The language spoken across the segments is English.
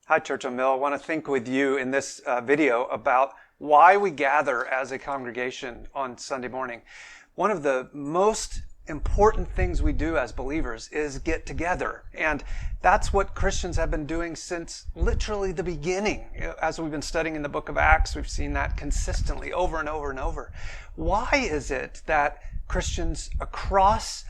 Hi, Church on Mill. I want to think with you in this video about why we gather as a congregation on Sunday morning. One of the most important things we do as believers is get together. And that's what Christians have been doing since literally the beginning. As we've been studying in the book of Acts, we've seen that consistently over and over and over. Why is it that Christians across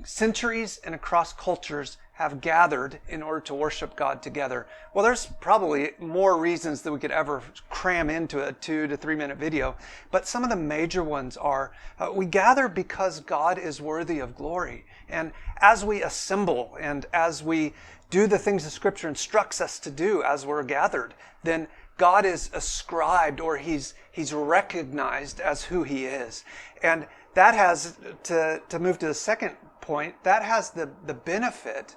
centuries and across cultures have gathered in order to worship God together? Well, there's probably more reasons than we could ever cram into a 2 to 3 minute video, but some of the major ones are we gather because God is worthy of glory. And as we assemble and as we do the things the Scripture instructs us to do as we're gathered, then God is ascribed, or he's recognized as who he is. And that has, to move to the second point, that has the benefit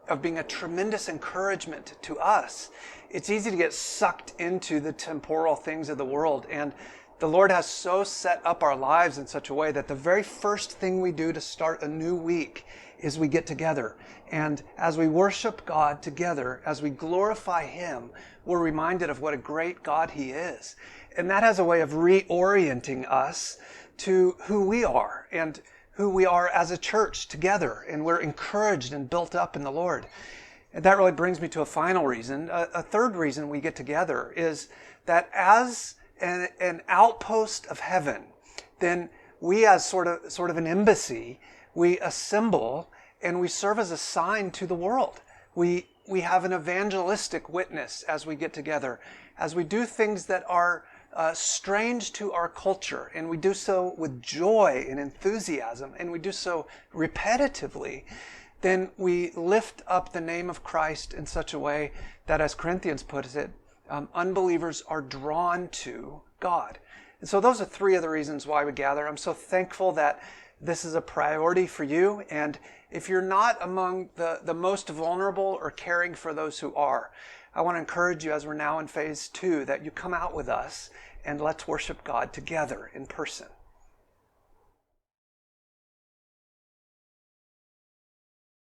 of being a tremendous encouragement to us. It's easy to get sucked into the temporal things of the world, and the Lord has so set up our lives in such a way that the very first thing we do to start a new week is we get together. And as we worship God together, as we glorify him, we're reminded of what a great God he is. And that has a way of reorienting us to who we are and who we are as a church together. And we're encouraged and built up in the Lord. And that really brings me to a final reason. A third reason we get together is that as an outpost of heaven, then we as sort of an embassy, we assemble and we serve as a sign to the world. We have an evangelistic witness as we get together, as we do things that are strange to our culture, and we do so with joy and enthusiasm, and we do so repetitively. Then we lift up the name of Christ in such a way that, as Corinthians puts it, unbelievers are drawn to God. And so those are three of the reasons why we gather. I'm so thankful that this is a priority for you. And if you're not among the most vulnerable or caring for those who are, I want to encourage you, as we're now in phase 2, that you come out with us and let's worship God together in person.